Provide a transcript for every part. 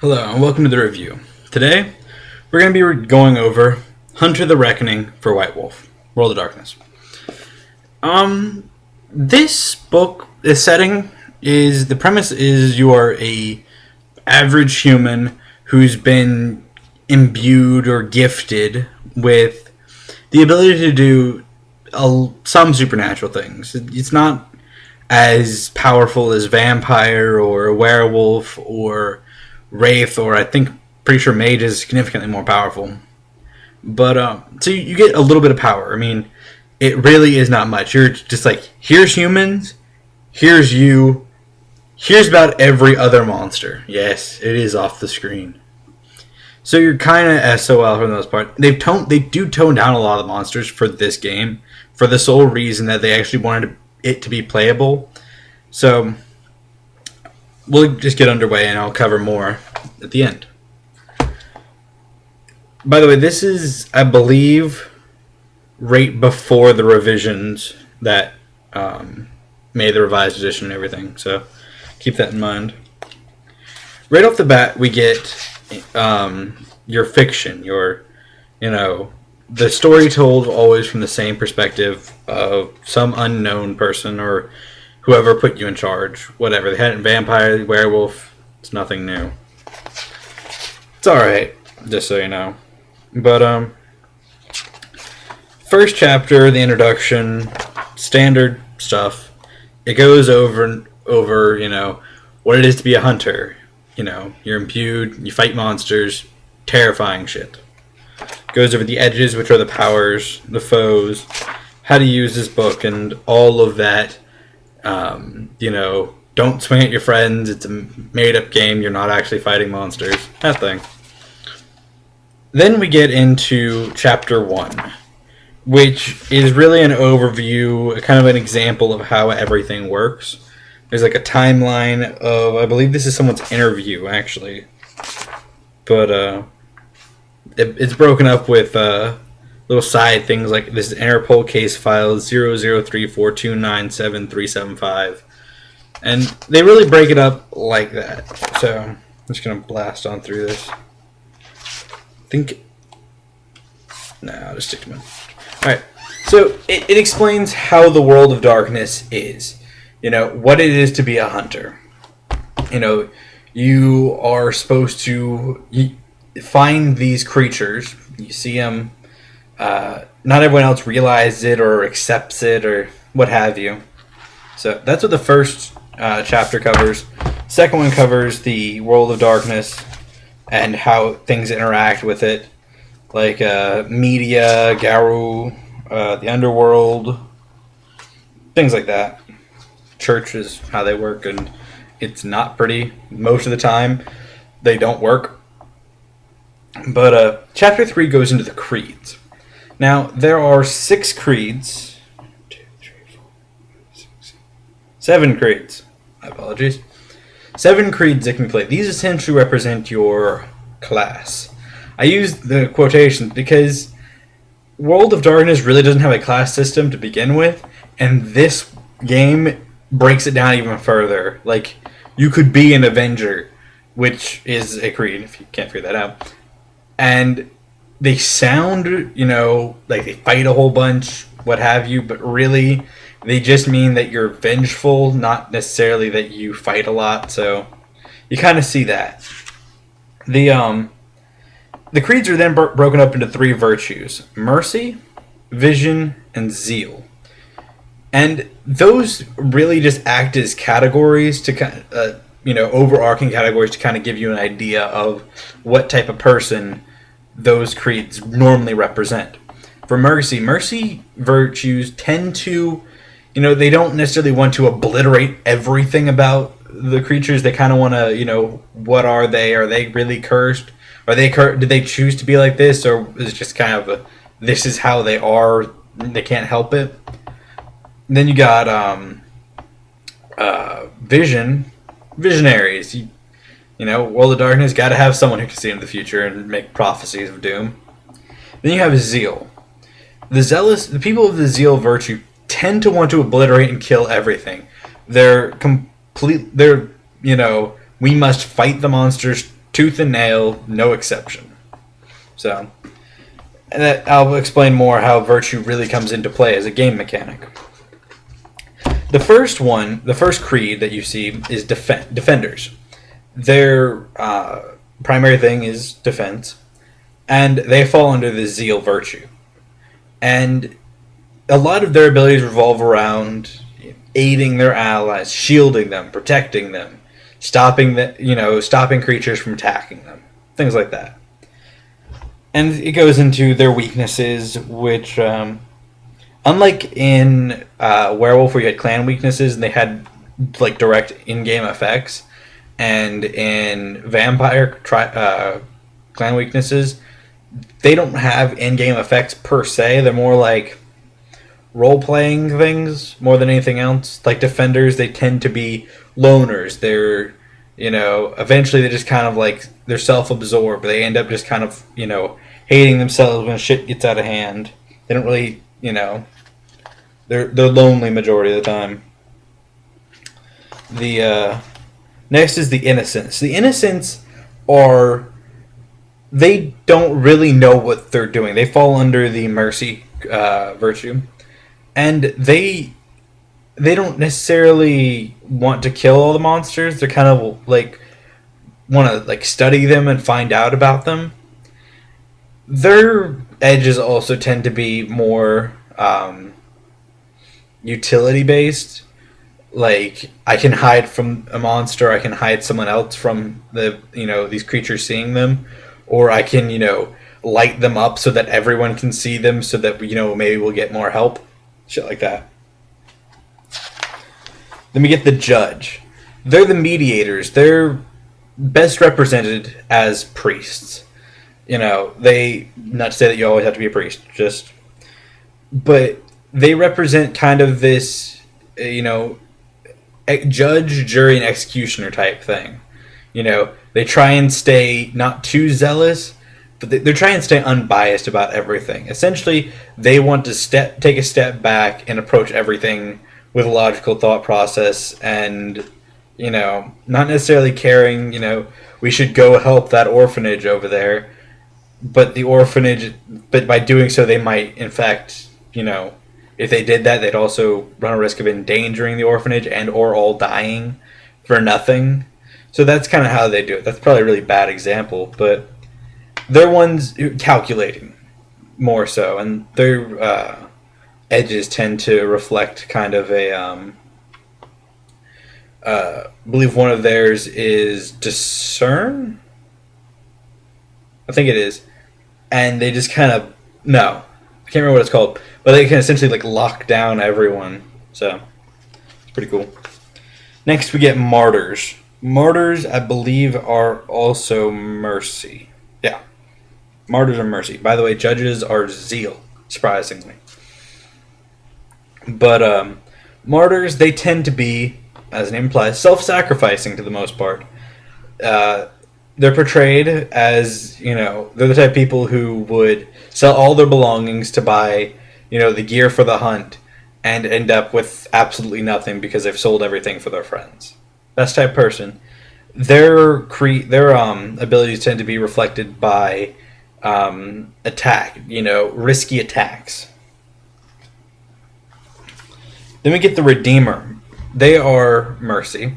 Hello and welcome to the review. Today, we're going to be going over Hunter the Reckoning for White Wolf, World of Darkness. This book, this setting is, the premise is you are a average human who's been imbued or gifted with the ability to do some supernatural things. It's not as powerful as vampire or a werewolf or wraith, or I think pretty sure mage is significantly more powerful. But so you get a little bit of power. I mean, it really is not much. You're just like, here's humans, here's you, here's about every other monster. Yes, it is off the screen. So you're kind of SOL for the most part. They do tone down a lot of the monsters for this game, for the sole reason that they actually wanted it to be playable. So we'll just get underway and I'll cover more at the end. By the way, this is, I believe, right before the revisions that made the revised edition and everything. So keep that in mind. Right off the bat, we get your fiction, the story told always from the same perspective of some unknown person or whoever put you in charge. Whatever. They had it in vampire, werewolf. It's nothing new. It's alright, just so you know. But, first chapter, the introduction, standard stuff. It goes over, what it is to be a hunter. You're imbued, you fight monsters, terrifying shit. Goes over the edges, which are the powers, the foes, how to use this book, and all of that. Don't swing at your friends, it's a made-up game, you're not actually fighting monsters, that thing. Then we get into Chapter 1, which is really an overview, kind of an example of how everything works. There's like a timeline of, I believe this is someone's interview, actually. But, it's broken up with little side things like this is Interpol case file 0034297375. And they really break it up like that. So I'm just going to blast on through this. I'll just stick to mine. Alright, so it explains how the world of darkness is. What it is to be a hunter. You are supposed to find these creatures. You see them. Not everyone else realizes it or accepts it or what have you. So that's what the first chapter covers. Second one covers the world of darkness and how things interact with it, like media, Garou, the underworld, things like that. Churches, how they work, and it's not pretty most of the time. They don't work. But Chapter 3 goes into the creeds. Now, there are 6 creeds. 1, 2, 3, 4, 5, 6, 7 creeds. My apologies. 7 creeds that can be played. These essentially represent your class. I use the quotations because World of Darkness really doesn't have a class system to begin with, and this game breaks it down even further. Like, you could be an Avenger, which is a creed, if you can't figure that out. And they sound, like they fight a whole bunch, what have you, but really, they just mean that you're vengeful, not necessarily that you fight a lot, so you kind of see that. The creeds are then broken up into 3 virtues: mercy, vision, and zeal. And those really just act as categories to kind of, overarching categories to kind of give you an idea of what type of person those creeds normally represent. For mercy virtues tend to, they don't necessarily want to obliterate everything about the creatures. They kind of want to, what are they? Are they really cursed? Did they choose to be like this? Or is it just kind of this is how they are, they can't help it? Then you got visionaries. World of Darkness, got to have someone who can see into the future and make prophecies of doom. Then you have zeal. The people of the zeal virtue tend to want to obliterate and kill everything. We must fight the monsters tooth and nail, no exception. So, and I'll explain more how virtue really comes into play as a game mechanic. The first creed that you see is defenders. Their primary thing is defense, and they fall under the zeal virtue. And a lot of their abilities revolve around aiding their allies, shielding them, protecting them, stopping creatures from attacking them, things like that. And it goes into their weaknesses, which, unlike in Werewolf, where you had clan weaknesses and they had like direct in-game effects, and in Vampire clan weaknesses, they don't have in-game effects per se. They're more like role-playing things more than anything else. Like defenders, they tend to be loners. They're, eventually they just kind of like, they're self-absorbed. They end up just kind of, hating themselves when shit gets out of hand. They don't really, they're lonely majority of the time. The next is the innocents. The innocents they don't really know what they're doing. They fall under the mercy virtue, and they don't necessarily want to kill all the monsters. They're kind of like want to like study them and find out about them. Their edges also tend to be more utility based. Like, I can hide from a monster, I can hide someone else from these creatures seeing them, or I can light them up so that everyone can see them, so that maybe we'll get more help, shit like that. Then we get the judge. They're the mediators. They're best represented as priests. They, not to say that you always have to be a priest, but they represent kind of this, judge, jury, and executioner type thing. They try and stay not too zealous, but they're trying to stay unbiased about everything. Essentially, they want to take a step back and approach everything with a logical thought process, and not necessarily caring. We should go help that orphanage over there, but by doing so, they might, in fact, if they did that, they'd also run a risk of endangering the orphanage and or all dying for nothing. So that's kind of how they do it. That's probably a really bad example, but they're ones calculating more so, and their edges tend to reflect kind of a I believe one of theirs is discern. I think it is, and they just kind of no. I can't remember what it's called, but they can essentially like lock down everyone. So it's pretty cool. Next, we get martyrs. Martyrs, I believe, are also mercy. Yeah, martyrs are mercy. By the way, judges are zeal, surprisingly. But martyrs, they tend to be, as the name implies, self-sacrificing to the most part. They're portrayed as, they're the type of people who would sell all their belongings to buy, the gear for the hunt, and end up with absolutely nothing because they've sold everything for their friends. That's the type of person. Their abilities tend to be reflected by attack, risky attacks. Then we get the Redeemer. They are mercy.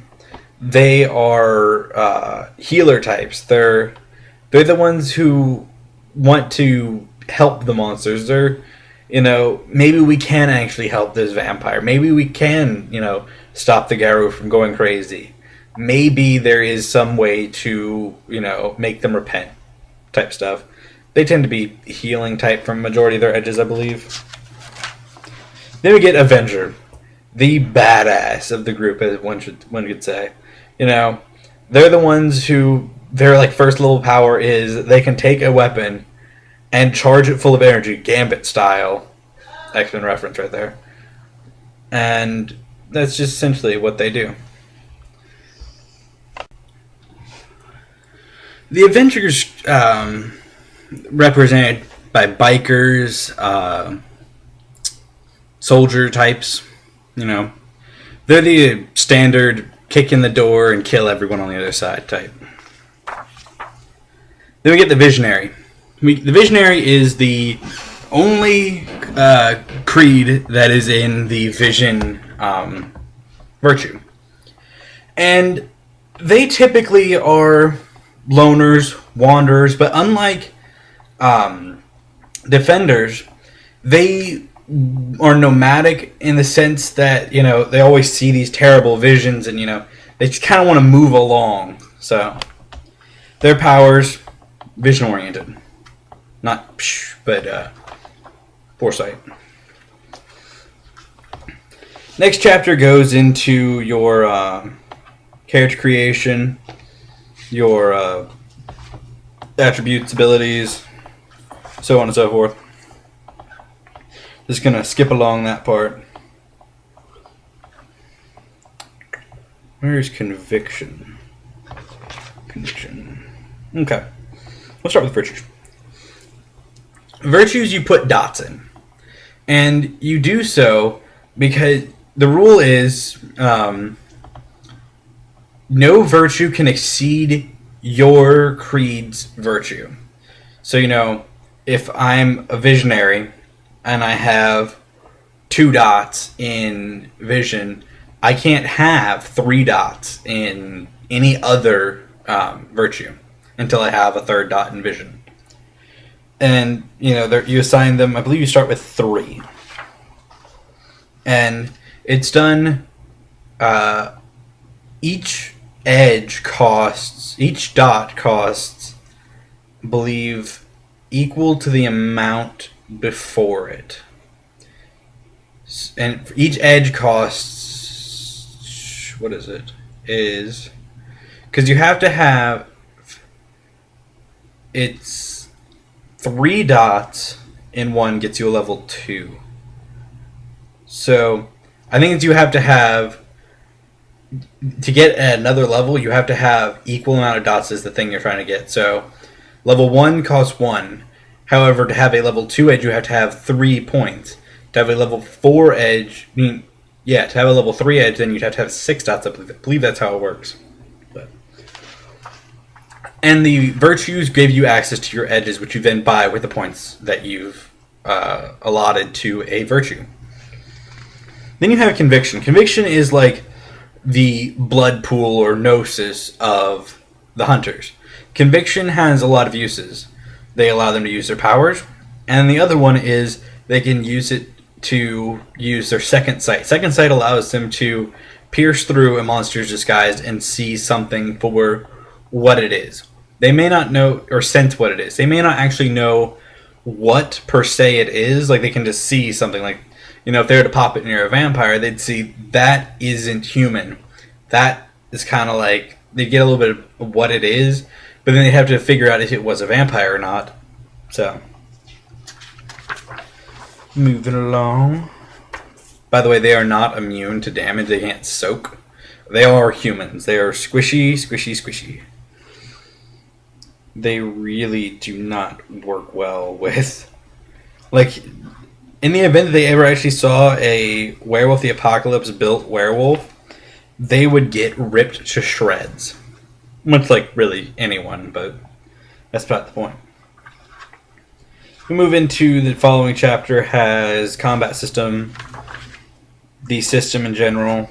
They are healer types. They're the ones who want to help the monsters. They're, maybe we can actually help this vampire. Maybe we can, stop the Garou from going crazy. Maybe there is some way to, make them repent type stuff. They tend to be healing type from majority of their edges, I believe. Then we get Avenger. The badass of the group, as one could say. They're the ones who, their like first level power is they can take a weapon and charge it full of energy, Gambit style. X-Men reference right there. And that's just essentially what they do. The Avengers, represented by bikers, soldier types, they're the standard kick in the door and kill everyone on the other side type. Then we get the Visionary. The Visionary is the only creed that is in the Vision virtue. And they typically are loners, wanderers, but unlike defenders, they are nomadic in the sense that, they always see these terrible visions and, they just kind of want to move along. So, their powers, vision-oriented. Not psh, but foresight. Next chapter goes into your character creation, your attributes, abilities, so on and so forth. Just going to skip along that part. Where's conviction? Conviction. Okay. We'll start with virtues. Virtues you put dots in. And you do so because the rule is no virtue can exceed your creed's virtue. So, if I'm a visionary and I have 2 dots in vision, I can't have 3 dots in any other virtue until I have a 3rd dot in vision. And, you assign them, I believe you start with 3. And it's done, each dot costs, I believe, equal to the amount before it. And each edge costs, what is it? Is, because you have to have, it's 3 dots in one gets you a level 2. So, I think you have to have, to get another level, you have to have equal amount of dots as the thing you're trying to get. So, level 1 costs 1. However, to have a level 2 edge, you have to have 3 points. To have a level 4 edge, to have a level 3 edge, then you'd have to have 6 dots. I believe that's how it works. And the virtues give you access to your edges, which you then buy with the points that you've allotted to a virtue. Then you have conviction. Conviction is like the blood pool or gnosis of the hunters. Conviction has a lot of uses. They allow them to use their powers, and the other one is they can use it to use their second sight. Second sight allows them to pierce through a monster's disguise and see something for what it is. They may not know or sense what it is. They may not actually know what per se it is. Like, they can just see something. Like, if they were to pop it near a vampire, they'd see that isn't human. That is kind of like, they get a little bit of what it is, but then they have to figure out if it was a vampire or not. So, moving along. By the way, they are not immune to damage. They can't soak. They are humans. They are squishy, squishy, squishy. They really do not work well with, like, in the event that they ever actually saw a Werewolf the Apocalypse built werewolf, they would get ripped to shreds. Much like really anyone, but that's not the point. We move into the following chapter, has combat system, the system in general,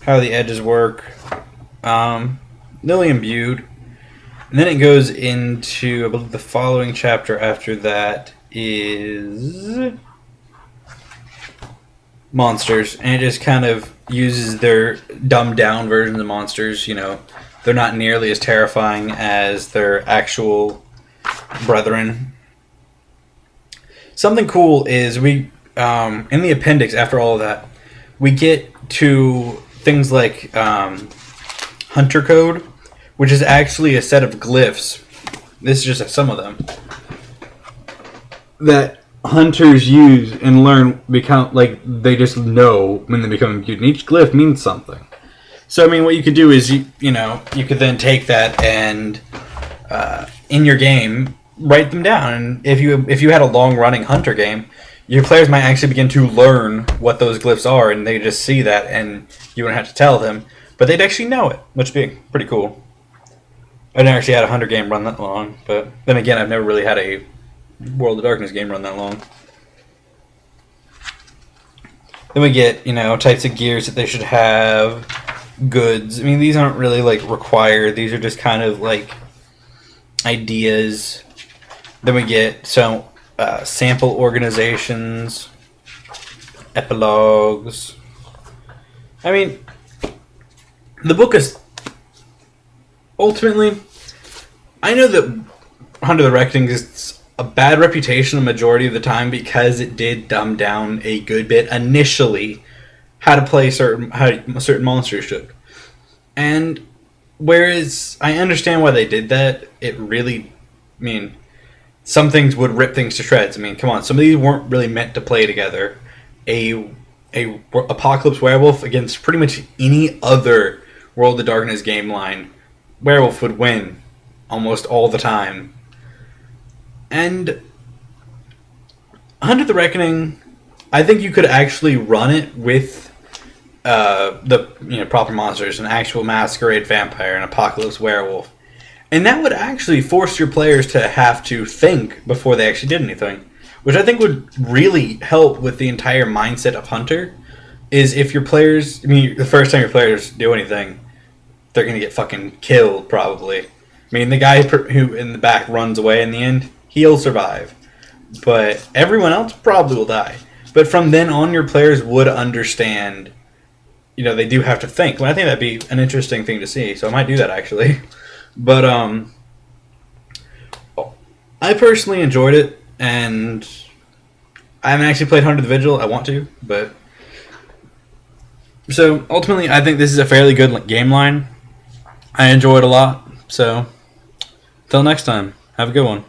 how the edges work, newly imbued. And then it goes into, I believe the following chapter after that is monsters. And it just kind of uses their dumbed down versions of monsters. They're not nearly as terrifying as their actual brethren. Something cool is we, in the appendix after all of that, we get to things like Hunter Code, which is actually a set of glyphs. This is just some of them that hunters use and learn, become like they just know when they become imbued. And each glyph means something. So what you could do is you could then take that and in your game write them down. And if you had a long running hunter game, your players might actually begin to learn what those glyphs are, and they just see that, and you wouldn't have to tell them, but they'd actually know it, which would be pretty cool. I've never actually had a Hunter game run that long, but then again, I've never really had a World of Darkness game run that long. Then we get, types of gears that they should have, goods. I mean, these aren't really, required. These are just kind of, ideas. Then we get sample organizations, epilogues. I mean, the book is... Ultimately, I know that Hunter the Reckoning gets a bad reputation the majority of the time because it did dumb down a good bit initially how certain monsters should. And whereas I understand why they did that, it really, some things would rip things to shreds. I mean, come on, some of these weren't really meant to play together. A Apocalypse Werewolf against pretty much any other World of Darkness game line, Werewolf would win almost all the time. And Hunter the Reckoning, I think you could actually run it with the proper monsters, an actual Masquerade Vampire, an Apocalypse Werewolf. And that would actually force your players to have to think before they actually did anything. Which I think would really help with the entire mindset of Hunter. Is if your players, the first time your players do anything, they're going to get fucking killed, probably. The guy who in the back runs away in the end, he'll survive. But everyone else probably will die. But from then on, your players would understand, they do have to think. Well, I think that'd be an interesting thing to see, so I might do that, actually. But, I personally enjoyed it, and I haven't actually played Hunter the Vigil. I want to, but... So, ultimately, I think this is a fairly good game line. I enjoy it a lot, so... Until next time, have a good one.